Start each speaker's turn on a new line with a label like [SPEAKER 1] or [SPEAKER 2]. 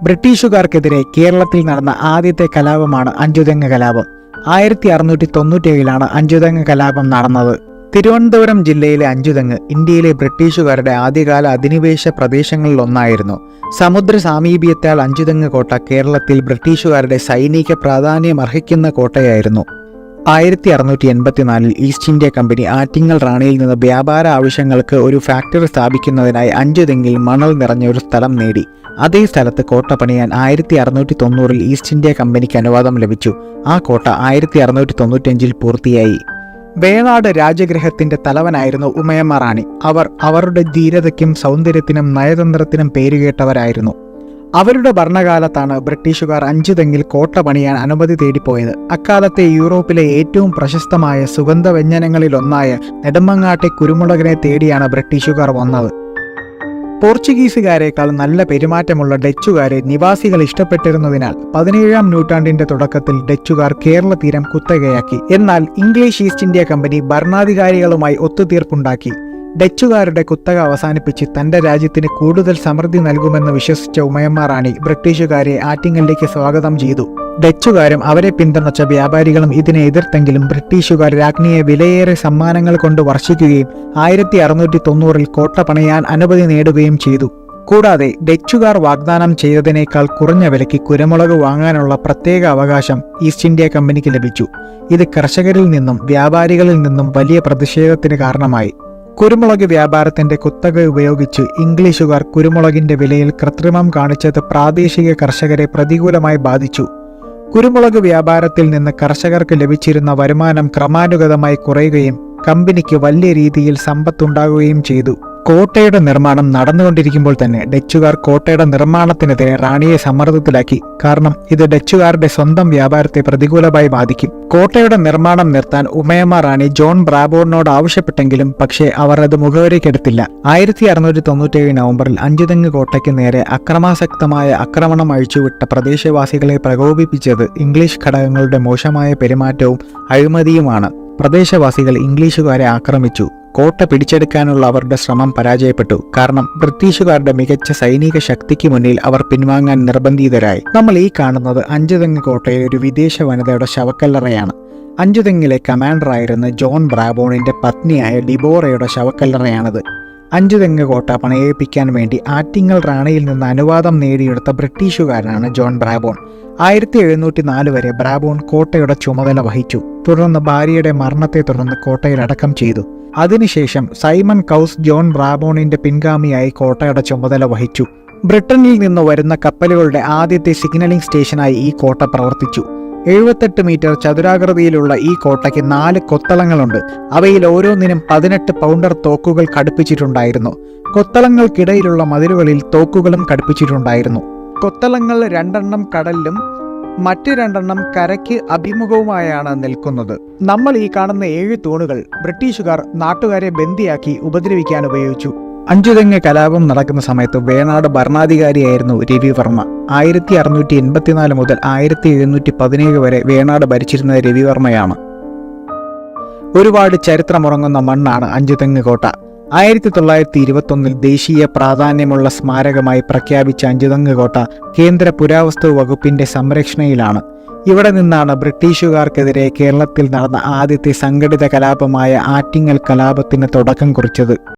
[SPEAKER 1] ബ്രിട്ടീഷുകാർക്കെതിരെ കേരളത്തിൽ നടന്ന ആദ്യത്തെ കലാപമാണ് അഞ്ചുതെങ്ങ് കലാപം. 1697 അഞ്ചുതെങ്ങ് കലാപം നടന്നത്. തിരുവനന്തപുരം ജില്ലയിലെ അഞ്ചുതെങ്ങ് ഇന്ത്യയിലെ ബ്രിട്ടീഷുകാരുടെ ആദ്യകാല അധിനിവേശ പ്രദേശങ്ങളിലൊന്നായിരുന്നു. സമുദ്ര സാമീപ്യത്താൽ അഞ്ചുതെങ്ങ് കോട്ട കേരളത്തിൽ ബ്രിട്ടീഷുകാരുടെ സൈനിക പ്രാധാന്യമർഹിക്കുന്ന കോട്ടയായിരുന്നു. 1684 ഈസ്റ്റ് ഇന്ത്യ കമ്പനി ആറ്റിങ്ങൽ റാണിയിൽ നിന്ന് വ്യാപാര ആവശ്യങ്ങൾക്ക് ഒരു ഫാക്ടറി സ്ഥാപിക്കുന്നതിനായി അഞ്ചുതെങ്ങിൽ മണൽ നിറഞ്ഞ ഒരു സ്ഥലം നേടി. അതേ സ്ഥലത്ത് കോട്ട പണിയാൻ 1690 ഈസ്റ്റ് ഇന്ത്യ കമ്പനിക്ക് അനുവാദം ലഭിച്ചു. ആ കോട്ട 1695 പൂർത്തിയായി. വേണാട് രാജഗൃഹത്തിന്റെ തലവനായിരുന്നു ഉമയമ്മ റാണി. അവർ അവരുടെ ധീരതയ്ക്കും സൗന്ദര്യത്തിനും നയതന്ത്രത്തിനും പേരുകേട്ടവരായിരുന്നു. അവരുടെ ഭരണകാലത്താണ് ബ്രിട്ടീഷുകാർ അഞ്ചുതെങ്ങിൽ കോട്ട പണിയാൻ അനുമതി തേടിപ്പോയത്. അക്കാലത്തെ യൂറോപ്പിലെ ഏറ്റവും പ്രശസ്തമായ സുഗന്ധവ്യഞ്ജനങ്ങളിലൊന്നായ നെടുമങ്ങാട്ടെ കുരുമുളകിനെ തേടിയാണ് ബ്രിട്ടീഷുകാർ വന്നത്. പോർച്ചുഗീസുകാരേക്കാൾ നല്ല പെരുമാറ്റമുള്ള ഡച്ചുകാരെ നിവാസികൾ ഇഷ്ടപ്പെട്ടിരുന്നതിനാൽ 17-ാം നൂറ്റാണ്ടിന്റെ തുടക്കത്തിൽ ഡച്ചുകാർ കേരള തീരം കുത്തകയാക്കി. എന്നാൽ ഇംഗ്ലീഷ് ഈസ്റ്റ് ഇന്ത്യ കമ്പനി ഭരണാധികാരികളുമായി ഒത്തുതീർപ്പുണ്ടാക്കി. ഡച്ചുകാരുടെ കുത്തക അവസാനിപ്പിച്ച് തന്റെ രാജ്യത്തിന് കൂടുതൽ സമൃദ്ധി നൽകുമെന്ന് വിശ്വസിച്ച ഉമയമ്മ റാണി ബ്രിട്ടീഷുകാരെ ആറ്റിങ്ങലിലേക്ക് സ്വാഗതം ചെയ്തു. ഡച്ചുകാരും അവരെ പിന്തുണച്ച വ്യാപാരികളും ഇതിനെ എതിർത്തെങ്കിലും ബ്രിട്ടീഷുകാർ രാജ്ഞിയെ വിലയേറെ സമ്മാനങ്ങൾ കൊണ്ട് വർഷിക്കുകയും 1690 കോട്ട പണിയാൻ അനുമതി നേടുകയും ചെയ്തു. കൂടാതെ ഡച്ചുകാർ വാഗ്ദാനം ചെയ്തതിനേക്കാൾ കുറഞ്ഞ വിലയ്ക്ക് കുരുമുളക് വാങ്ങാനുള്ള പ്രത്യേക അവകാശം ഈസ്റ്റ് ഇന്ത്യ കമ്പനിക്ക് ലഭിച്ചു. ഇത് കർഷകരിൽ നിന്നും വ്യാപാരികളിൽ നിന്നും വലിയ പ്രതിഷേധത്തിന് കാരണമായി. കുരുമുളക് വ്യാപാരത്തിന്റെ കുത്തക ഉപയോഗിച്ച് ഇംഗ്ലീഷുകാർ കുരുമുളകിന്റെ വിലയിൽ കൃത്രിമം കാണിച്ചത് പ്രാദേശിക കർഷകരെ പ്രതികൂലമായി ബാധിച്ചു. കുരുമുളക് വ്യാപാരത്തിൽ നിന്ന് കർഷകർക്ക് ലഭിച്ചിരുന്ന വരുമാനം ക്രമാനുഗതമായി കുറയുകയും കമ്പനിക്ക് വലിയ രീതിയിൽ സമ്പത്തുണ്ടാകുകയും ചെയ്തു. കോട്ടയുടെ നിർമ്മാണം നടന്നുകൊണ്ടിരിക്കുമ്പോൾ തന്നെ ഡച്ചുകാർ കോട്ടയുടെ നിർമ്മാണത്തിനെതിരെ റാണിയെ സമ്മർദ്ദത്തിലാക്കി. കാരണം ഇത് ഡച്ചുകാരുടെ സ്വന്തം വ്യാപാരത്തെ പ്രതികൂലമായി ബാധിക്കും. കോട്ടയുടെ നിർമ്മാണം നിർത്താൻ ഉമയമ്മ റാണി ജോൺ ബ്രാബോണിനോട് ആവശ്യപ്പെട്ടെങ്കിലും പക്ഷേ അവർ അത് മുഖവരയ്ക്കെടുത്തില്ല. 1697 നവംബറിൽ അഞ്ചുതെങ്ങ് കോട്ടയ്ക്ക് നേരെ അക്രമാസക്തമായ ആക്രമണം അഴിച്ചുവിട്ട പ്രദേശവാസികളെ പ്രകോപിപ്പിച്ചത് ഇംഗ്ലീഷ് ഘടകങ്ങളുടെ മോശമായ പെരുമാറ്റവും അഴിമതിയുമാണ്. പ്രദേശവാസികൾ ഇംഗ്ലീഷുകാരെ ആക്രമിച്ചു. കോട്ട പിടിച്ചെടുക്കാനുള്ള അവരുടെ ശ്രമം പരാജയപ്പെട്ടു. കാരണം ബ്രിട്ടീഷുകാരുടെ മികച്ച സൈനിക ശക്തിക്ക് മുന്നിൽ അവർ പിൻവാങ്ങാൻ നിർബന്ധിതരായി. നമ്മൾ ഈ കാണുന്നത് അഞ്ചുതെങ്ങ് കോട്ടയിലെ ഒരു വിദേശ വനിതയുടെ ശവക്കല്ലറയാണ്. അഞ്ചുതെങ്ങിലെ കമാൻഡറായിരുന്ന ജോൺ ബ്രാബോണിന്റെ പത്നിയായ ഡിബോറയുടെ ശവക്കല്ലറയാണിത്. അഞ്ചുതെങ്ങ് കോട്ട പണയേൽപ്പിക്കാൻ വേണ്ടി ആറ്റിങ്ങൽ റാണിയിൽ നിന്ന് അനുവാദം നേടിയെടുത്ത ബ്രിട്ടീഷുകാരനാണ് ജോൺ ബ്രാബോൺ. 1704 വരെ ബ്രാബോൺ കോട്ടയുടെ ചുമതല വഹിച്ചു. തുടർന്ന് ഭാര്യയുടെ മരണത്തെ തുടർന്ന് കോട്ടയിൽ അടക്കം ചെയ്തു. അതിനുശേഷം സൈമൺ കൗസ് ജോൺ ബ്രാബോണിന്റെ പിൻഗാമിയായി കോട്ടയുടെ ചുമതല വഹിച്ചു. ബ്രിട്ടനിൽ നിന്ന് വരുന്ന കപ്പലുകളുടെ ആദ്യത്തെ സിഗ്നലിംഗ് സ്റ്റേഷനായി ഈ കോട്ട പ്രവർത്തിച്ചു. 78 മീറ്റർ ചതുരാകൃതിയിലുള്ള ഈ കോട്ടയ്ക്ക് 4 കൊത്തളങ്ങളുണ്ട്. അവയിൽ ഓരോന്നിനും 18 പൗണ്ടർ തോക്കുകൾ ഘടിപ്പിച്ചിട്ടുണ്ടായിരുന്നു. കൊത്തളങ്ങൾക്കിടയിലുള്ള മതിലുകളിൽ തോക്കുകളും ഘടിപ്പിച്ചിട്ടുണ്ടായിരുന്നു. കൊത്തളങ്ങൾ 2 കടലിലും മറ്റ് 2 കരയ്ക്ക് അഭിമുഖവുമായാണ് നിൽക്കുന്നത്. നമ്മൾ ഈ കാണുന്ന 7 തൂണുകൾ ബ്രിട്ടീഷുകാർ നാട്ടുകാരെ ബന്ദിയാക്കി ഉപദ്രവിക്കാൻ ഉപയോഗിച്ചു. അഞ്ചുതെങ്ങ് കലാപം നടക്കുന്ന സമയത്ത് വേണാട് ഭരണാധികാരിയായിരുന്നു രവിവർമ്മ. 1684 മുതൽ 1717 വരെ വേണാട് ഭരിച്ചിരുന്നത് രവിവർമ്മയാണ്. ഒരുപാട് ചരിത്രമുറങ്ങുന്ന മണ്ണാണ് അഞ്ചുതെങ്ങ് കോട്ട. 1921 ദേശീയ പ്രാധാന്യമുള്ള സ്മാരകമായി പ്രഖ്യാപിച്ച അഞ്ചുതെങ്ങ് കോട്ട കേന്ദ്ര പുരാവസ്തു വകുപ്പിന്റെ സംരക്ഷണയിലാണ്. ഇവിടെ നിന്നാണ് ബ്രിട്ടീഷുകാർക്കെതിരെ കേരളത്തിൽ നടന്ന ആദ്യത്തെ സംഘടിത കലാപമായ ആറ്റിങ്ങൽ കലാപത്തിന് തുടക്കം കുറിച്ചത്.